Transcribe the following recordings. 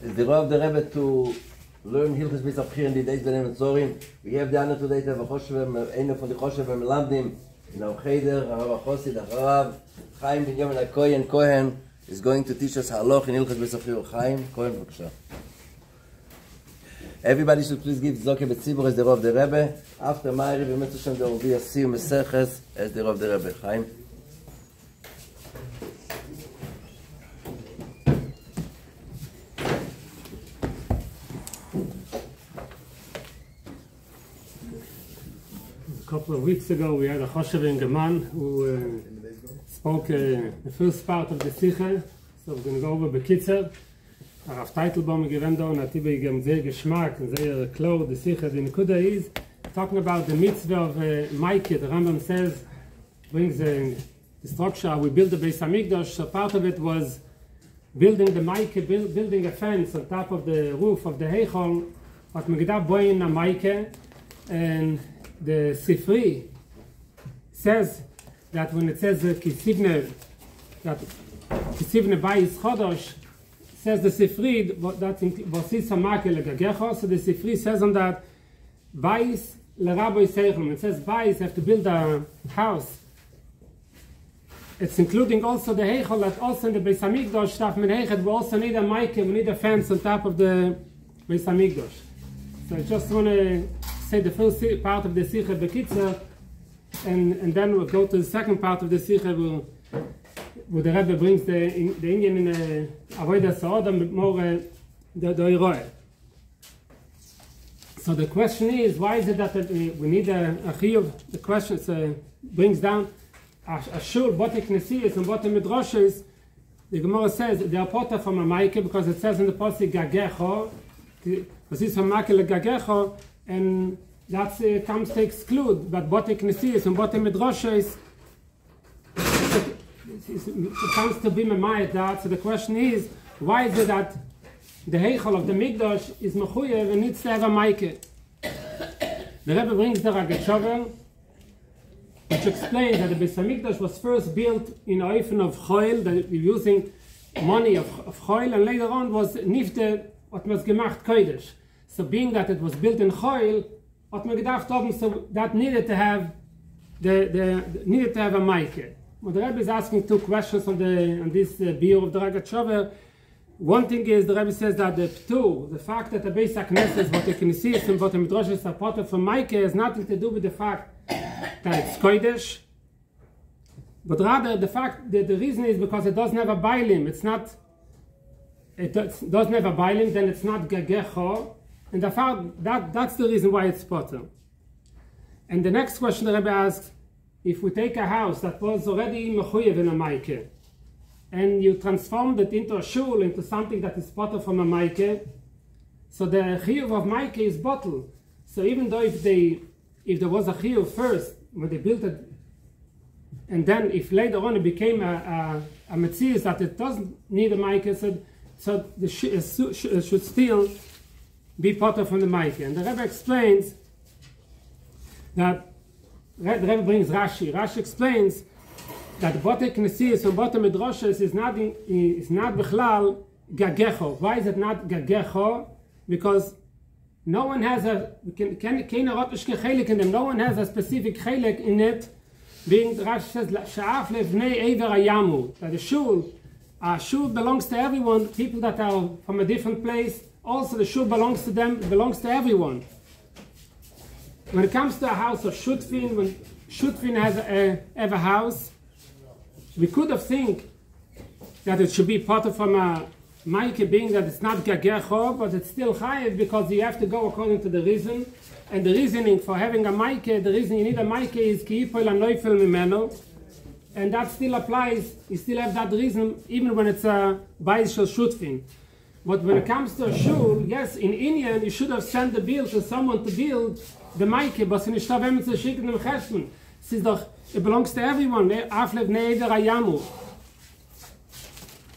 It's the role of the Rebbe to learn Hilchos Beis Abchir in the days B'nei Netzorim. We have the honor today to have a Choshev, one from the Choshev and Melamdim in our Cheder, Harav Chosid, Harav Chaim, Benimin, הכהן is going to teach us Hallach in Hilchos Beis Abchir. Chaim, Kohen, b'kasha. Everybody should please give Zokeh B'tzibur as the role of the Rebbe. After Ma'ariv, we mention there will be a Siyum Meseches as the role of the Rebbe. Chaim. A couple of weeks ago, we had a Choshev in Geman who spoke the first part of the Sikha. So we're going to go over Bekitzer. Rav Teitelbaum given down at Tibe gem sehr Geschmack and sehr klar the Sikha. The Nekuda is talking about the mitzvah of Maike. The Rambam says brings the structure. We built the Beis Hamikdash. So part of it was building the Maike, building a fence on top of the roof of the Heichol. But Megiddah boyin a Maike, and the Sifri says that when it says Kisivne Bayis Chodosh, says the Sifri that Vosis Hamakel Legagecho. So the Sifri says on that Bayis Leraboy Seichel. It says Bayis have to build a house. It's including also the Heichel that also in the Beis Hamikdash stuff Menechet. We also need a Maike. We need a fence on top of the Beis Hamikdash. So I just want to say the first part of the Sikha Bekitzer, and then we'll go to the second part of the Sikha where the Rebbe brings the Indian in Avodah Sa'odam more the Iroeh. So the question is, why is it that we need a Chiyuv? The question brings down a Shul, Bote Knesiyos and Bote Midrashos. The Gemara says they are potter from a Maike because it says in the Pasuk Gagecho, Vasis Hamakel Gagecho, and that comes to exclude, but Bote Knesiyos and Bote Midrashos it comes to be Memayet that. So the question is, why is it that the Heichel of the Mikdash is Mechuyev and needs to have a Maike? The Rebbe brings the Ragashover, which explains that the Beis Hamikdash was first built in a oven of Choil, that we're using money of Choil, and later on was Nifte, what was gemacht Kodesh. So being that it was built in Choil, what we gedacht haben, so that needed to have needed to have a Maike. Well, the Rebbe is asking two questions on this biur of the Ragashover. One thing is, the Rebbe says that the Ptur, the fact that the Beis HaKnesses, what the Knesiyos and what the Midrashos are part of Maike, has nothing to do with the fact that it's Kodesh, but rather the fact that the reason is because it doesn't have a Bailim. It's not. It doesn't have a Bailim, then it's not Gagecho. And the fact that's the reason why it's potter. And the next question the Rebbe asks, if we take a house that was already mechuyev in a Maike, and you transformed it into a shul, into something that is potter from a Maike, so the chiyuv of Maike is bottled. So even though if there was a chiyuv first, when they built it, and then if later on it became a metzius that it doesn't need a Maike, so the should still be potter from the Maike. And the Rebbe explains that the Rebbe brings Rashi. Rashi explains that Bote Knesiyos and Bote Midrashos is not Bechlal Gagecho. Why is it not Gagecho? Because no one has no one has a specific chelik in it. Being Rashi says Sha'af levnei Eiver Ayamu, that the shul belongs to everyone. People that are from a different place, also the shul belongs to them. It belongs to everyone. When it comes to a house of Shutfin, when Shutfin has a house, we could have think that it should be part of from a Maike, being that it's not Gagecho, but it's still Chayev because you have to go according to the reason. And the reasoning for having a Maike, the reason you need a Maike is Ki Yipol HaNoifel Mimeno. And that still applies, you still have that reason, even when it's a Bayis Shel Shutfin. But when it comes to a shul, yes, in Indian, you should have sent the bill to someone to build the Maike, but it belongs to everyone.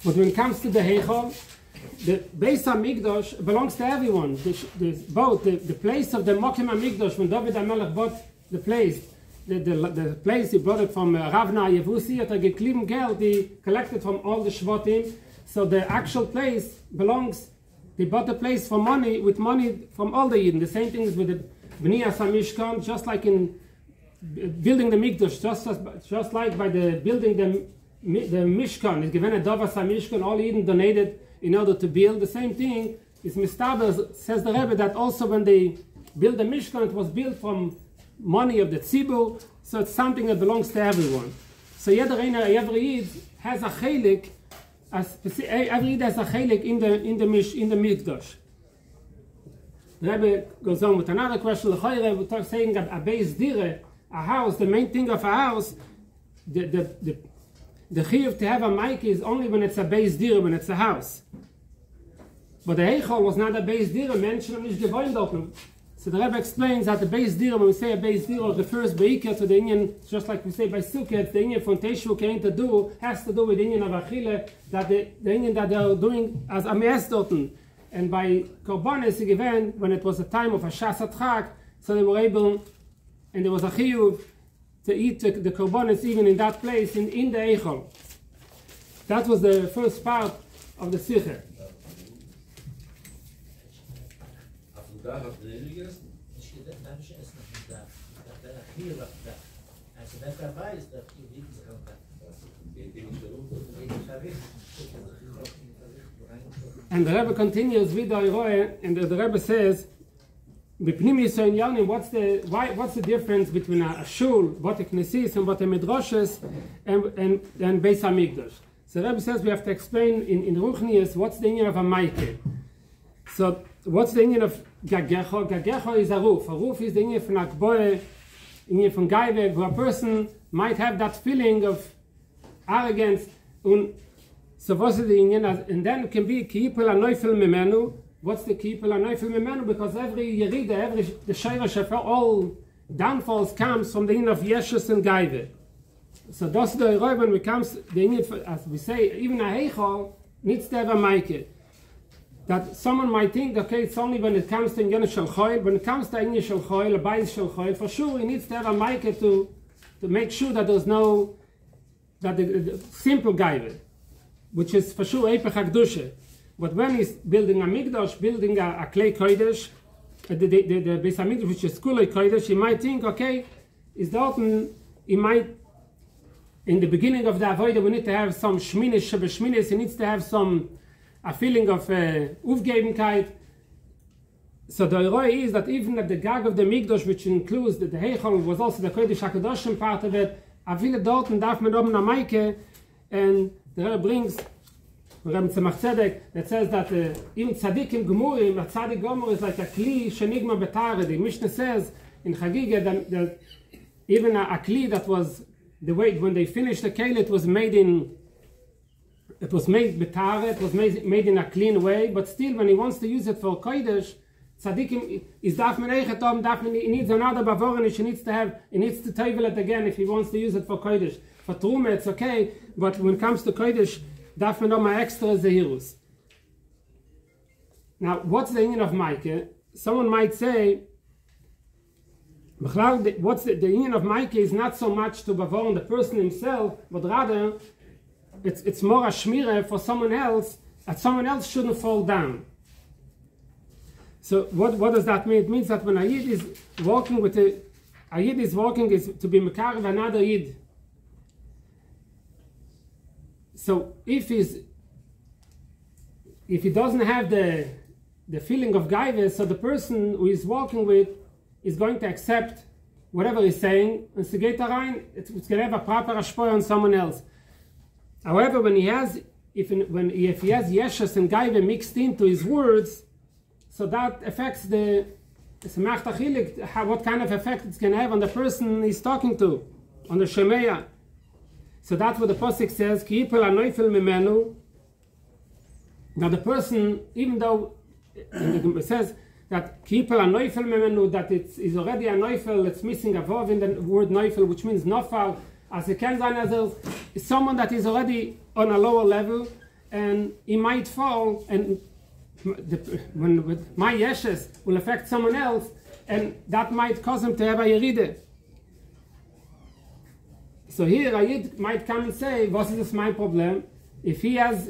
But when it comes to the Heichol, the Beis HaMikdash belongs to everyone. The place of the Mokim HaMikdash, when David HaMelech bought the place, the place he brought it from Ravna Yevusi, at a gekliven geld, he collected from all the Shvotim. So the actual place belongs they bought the place for money, with money from all the Yidden. The same thing is with the Bniyas HaMishkan, just like in building the Mikdash, just like by the building the Mishkan, is given a Dovas HaMishkan, all Yidden donated in order to build. The same thing is Mistaber, says the Rebbe, that also when they built the Mishkan, it was built from money of the Tzibur, so it's something that belongs to everyone. So every Yid has a chelik, every Yid has a chelik in the Mikdash. The Rebbe goes on with another question. We're saying that a beis dire, a house, the main thing of a house, the chiyuv to have a mic is only when it's a beis dire, when it's a house. But the heichal was not a beis dire, Menschen haben nicht gewohnt dort. So the Rebbe explains that the beis dire, when we say a beis dire, refers beikah to the Indian, just like we say by Sukkot, the Indian from Teshu came to do, has to do with the Indian of Achille, that the Indian that they are doing as a me'es dorten. And by Korbanes again, when it was a time of a Shas Atchak, so they were able, and there was a chiyuv to eat the Korbanes even in that place, in the Eichel. That was the first part of the Sikhe. And the Rebbe continues with the Iroe, and the Rebbe says, what's the difference between a shul, what a knessis, and what a midrashes, and Beis HaMikdash? So the Rebbe says we have to explain in Ruchnius what's the union of a maike. So what's the union of gagecho? Gagecho is a roof. A roof is the union from akboe, union from gaive, where a person might have that feeling of arrogance. So what's the union? And then it can be kiipel anoifel memenu. What's the kiipel anoifel memenu? Because every yerida, the shayra shefer, all downfalls comes from the union of yeshus and gaive. So that's the Iroy when it comes, the union, as we say, even a heichal needs to have a maike. That someone might think, okay, it's only when it comes to Inyan Shel Choil. When it comes to Inyan Shel Choil, a Bayis Shel Choil, for sure he needs to have a maike to make sure that there's no, that the simple gaive, which is for sure Eipech HaKdusha. But when he's building a Mikdash, building a clay kodesh, the Beis HaMikdash, which is Kulei kodesh, he might think, okay, is that he might, in the beginning of the Avodah, we need to have some Shminis, Shebeshminis, he needs to have a feeling of Ufgebenkeit. So the Iroy is that even at the Gag of the Mikdash, which includes the Heichal, was also the Kodesh HaKadoshim part of it, Avile dorten darf man oben a Maike, and the Rebbe brings, Rebbe Tzemach Tzedek, that says that even Tzadikim Gemurim, a Tzadik Gomor is like a Kli Shenigma Betare. The Mishnah says in Chagiga that even a Kli that was, the way when they finished the Keli, it was made betare, it was made in a clean way, but still when he wants to use it for Kodesh, Tzadikim is darf man eichet om, he needs another bavoranish, he needs to table it again if he wants to use it for Kodesh. For Truma it's okay, but when it comes to Kodesh, darf man oma extra zehirus. Now, what's the union of Maike? Someone might say, what's the union of Maike is not so much to bavoran the person himself, but rather it's more a shmira for someone else, that someone else shouldn't fall down. So what does that mean? It means that when a Yid is walking is to be mekar of another Yid. So if he doesn't have the feeling of gaiva, so the person who he's walking with is going to accept whatever he's saying, and it's going to have a proper ashpoy on someone else. However, when he has, if he has yeshus and gaiva mixed into his words, so that affects what kind of effect it's going to have on the person he's talking to, on the shemeya. So that's what the Pasuk says, Ki yipel anoifel mimenu. Now the person, even though it says that Ki yipel anoifel mimenu, that it's already a noifel, it's missing a vav in the word noifel, which means nofal, as it can sein as someone that is already on a lower level, and he might fall, and with my yeshes will affect someone else, and that might cause him to have a yeride. So here a Yid might come and say, what is this my problem? If he is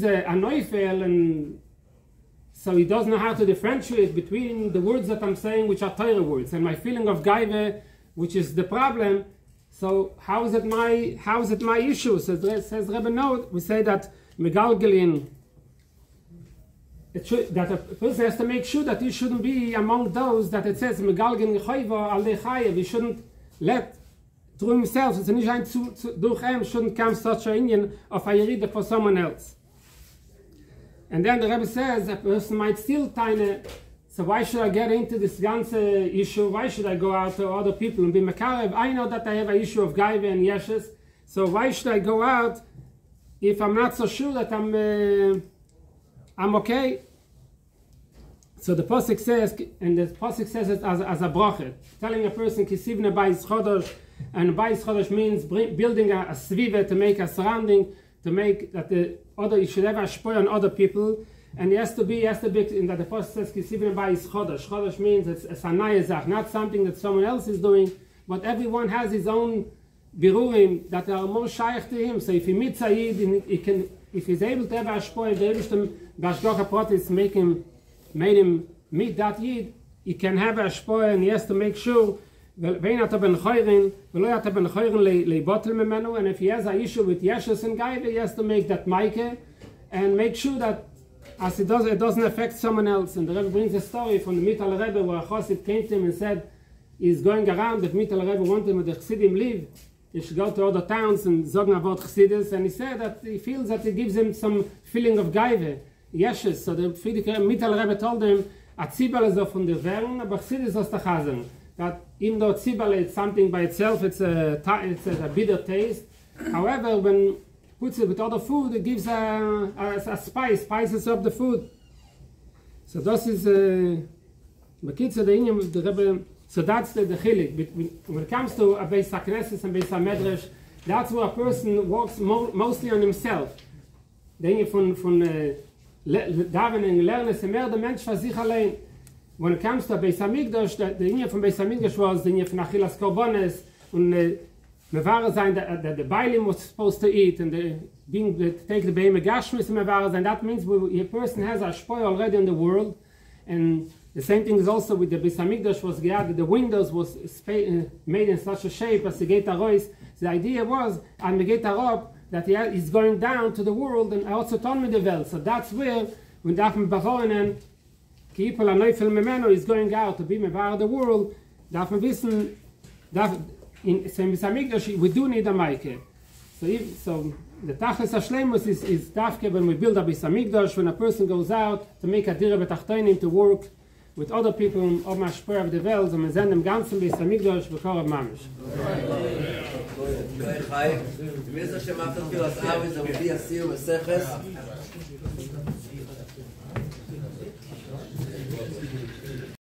a noifel, and So he doesn't know how to differentiate between the words that I'm saying, which are Torah words, and my feeling of gaiva, which is the problem. So how is it my issue? Says Rebbe Note, we say that megalgelin, that a person has to make sure that he shouldn't be among those that it says megalgelin chayva al chayev. He shouldn't let through himself. It's nicht ein durch him shouldn't come such a union of a yerida for someone else. And then the Rebbe says a person might still tiny. So why should I get into this ganze issue? Why should I go out to other people and be mekarev? I know that I have an issue of gaiva and yeshes. So why should I go out if I'm not so sure that I'm okay? So the pasuk says, and the pasuk says it as a bracha, telling a person kisivne bayis chodosh, and bayis chodosh means building a svive to make a surrounding, to make that you should have a shpoy on other people. And it has to be in that the pasuk says kisivne bayis chodosh. Chodosh means it's a nayazach, not something that someone else is doing, but everyone has his own birurim that are more shaykh to him. So if he meets Sayyid, if he's able to have a shpoy, the Ashgocha Pratis made him meet that Yid, he can have a shpoy, and he has to make sure, and if he has an issue with Yeshus and Gaiva, he has to make that Maike, and make sure that as it doesn't affect someone else. And the Rebbe brings a story from the Mital Rebbe where a Chassid came to him and said, he's going around, that Mital Rebbe wanted him, the Chassidim live, he should go to other towns and sagen about Chassidus, and he said that he feels that it gives him some feeling of Gaiva, Yeshes. So the Mital Rebbe told him, a Tzibal is von der Wern, aber Chassidus aus der Chasen. That even though Tzibal is something by itself, it's a bitter taste. However, when puts it with other food, it gives a spices up the food. So this is the Rebbe. So that's the chilik. When it comes to a Beis HaKnesses and Beis HaMedrash, that's where a person works mostly on himself. The Inyan von Davening, Lernen, ist mehr der Mensch für sich allein. When it comes to Beis HaMikdash, the Inyan von Beis HaMikdash was the Inyan von Achilas Korbanes, und Mevara sein that the Bailim was supposed to eat, and take the Beime Gashmis and Mevara sein. That means a person has a shpoy already in the world, and the same thing is also with the Beis HaMikdash was the windows was made in such a shape as the Gate HaRois. The idea was, and the Gate HaRob, that he's going down to the world, and also told me the well. So that's where, when Dafim Bachorinen, Kiipel HaNeufel Memeno is going out to be Mevar the world, Dafim wissen, in Beis HaMikdash, we do need a Maike. So the Tachlis HaShleimus is Dafke when we build a Beis HaMikdash, when a person goes out to make a Dira B'Tachtoinim, to work with other people of Mashper of the Wells, and we send them ganzen Beis HaMikdash B'Korab Mamish. Chיים, wie ist das schon mal für das Arbeit, so wie wir es hier im Seches?